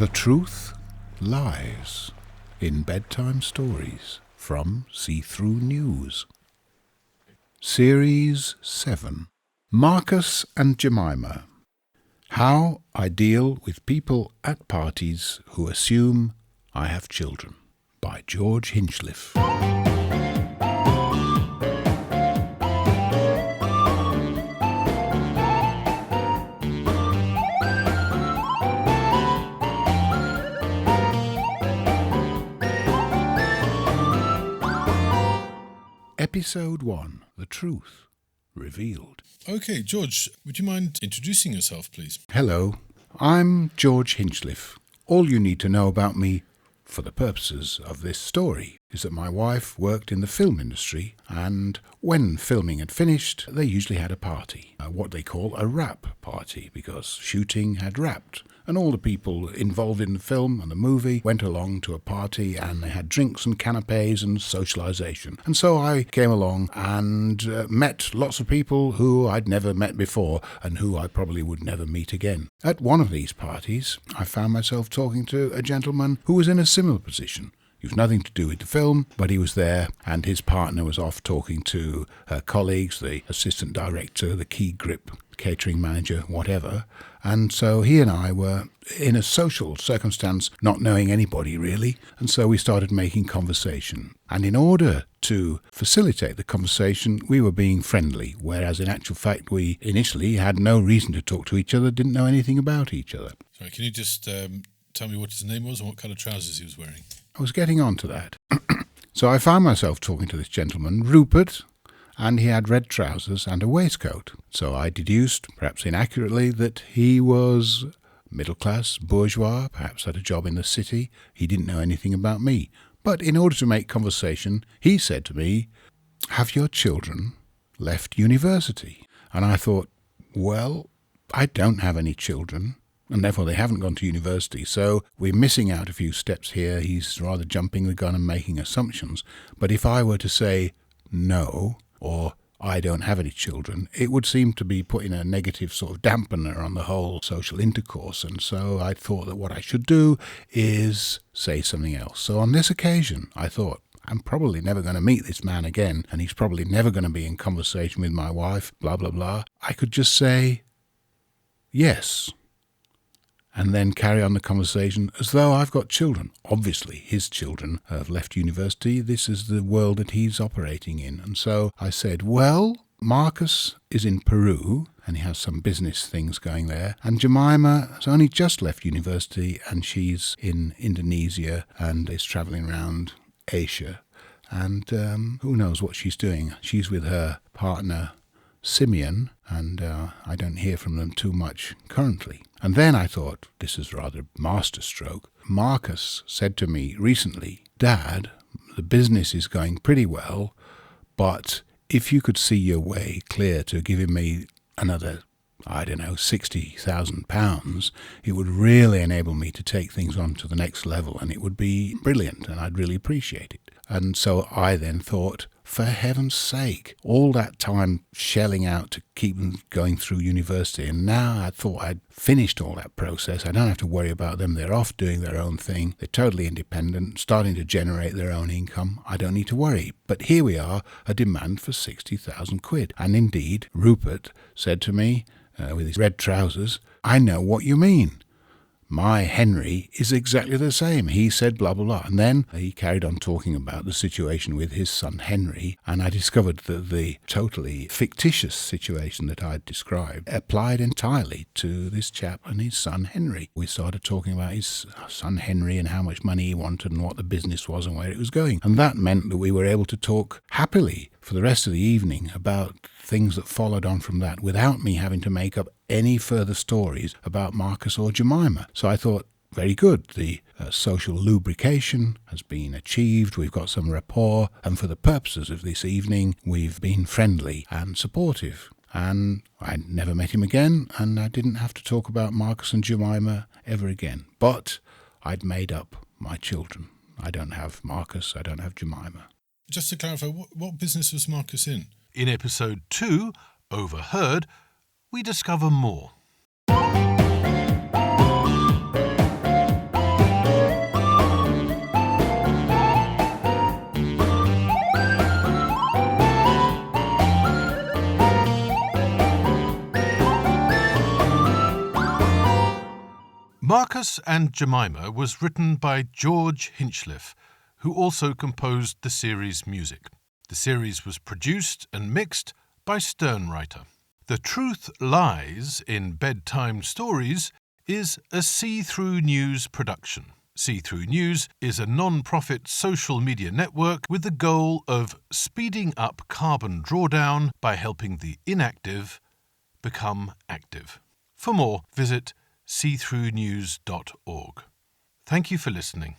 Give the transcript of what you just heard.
The truth lies in bedtime stories from See-Through News. Series 7. Marcus and Jemima. How I Deal with People at Parties Who Assume I Have Children, by George Hinchliffe. Episode 1. The Truth Revealed. Okay, George, would you mind introducing yourself, please? Hello, I'm George Hinchliffe. All you need to know about me, for the purposes of this story, is that my wife worked in the film industry, and when filming had finished, they usually had a party, what they call a wrap party, because shooting had wrapped. And all the people involved in the film and the movie went along to a party, and they had drinks and canapes and socialisation. And so I came along and met lots of people who I'd never met before and who I probably would never meet again. At one of these parties, I found myself talking to a gentleman who was in a similar position. He was nothing to do with the film, but he was there, and his partner was off talking to her colleagues, the assistant director, the key grip, catering manager, whatever. And so he and I were in a social circumstance, not knowing anybody really, and so we started making conversation. And in order to facilitate the conversation, we were being friendly, whereas in actual fact we initially had no reason to talk to each other, didn't know anything about each other. Sorry, can you just tell me what his name was and what colour trousers he was wearing? I was getting on to that. So I found myself talking to this gentleman, Rupert, and he had red trousers and a waistcoat. So I deduced, perhaps inaccurately, that he was middle-class, bourgeois, perhaps had a job in the city. He didn't know anything about me. But in order to make conversation, he said to me, "Have your children left university?" And I thought, well, I don't have any children, and therefore they haven't gone to university, so we're missing out a few steps here. He's rather jumping the gun and making assumptions. But if I were to say no, or I don't have any children, it would seem to be putting a negative sort of dampener on the whole social intercourse, and so I thought that what I should do is say something else. So on this occasion, I thought, I'm probably never going to meet this man again, and he's probably never going to be in conversation with my wife, blah, blah, blah. I could just say yes, and then carry on the conversation as though I've got children. Obviously, his children have left university. This is the world that he's operating in. And so I said, well, Marcus is in Peru, and he has some business things going there. And Jemima has only just left university, and she's in Indonesia and is travelling around Asia. And who knows what she's doing. She's with her partner, Simeon, and I don't hear from them too much currently. And then I thought, this is rather masterstroke. Marcus said to me recently, "Dad, the business is going pretty well, but if you could see your way clear to giving me another, £60,000, it would really enable me to take things on to the next level, and it would be brilliant, and I'd really appreciate it." And so I then thought, for heaven's sake, all that time shelling out to keep them going through university, and now I thought I'd finished all that process. I don't have to worry about them. They're off doing their own thing. They're totally independent, starting to generate their own income. I don't need to worry. But here we are, a demand for 60,000 quid. And indeed, Rupert said to me, with his red trousers, "I know what you mean. My Henry is exactly the same. He said blah, blah, blah." And then he carried on talking about the situation with his son Henry, and I discovered that the totally fictitious situation that I'd described applied entirely to this chap and his son Henry. We started talking about his son Henry and how much money he wanted and what the business was and where it was going. And that meant that we were able to talk happily for the rest of the evening about things that followed on from that without me having to make up any further stories about Marcus or Jemima. So I thought, very good, the social lubrication has been achieved, we've got some rapport, and for the purposes of this evening, we've been friendly and supportive. And I never met him again, and I didn't have to talk about Marcus and Jemima ever again. But I'd made up my children. I don't have Marcus, I don't have Jemima. Just to clarify, what business was Marcus in? In episode 2, Overheard, we discover more. Marcus and Jemima was written by George Hinchliffe, who also composed the series' music. The series was produced and mixed by SternWriter. The Truth Lies in Bedtime Stories is a See-Through News production. See-Through News is a non-profit social media network with the goal of speeding up carbon drawdown by helping the inactive become active. For more, visit seethroughnews.org. Thank you for listening.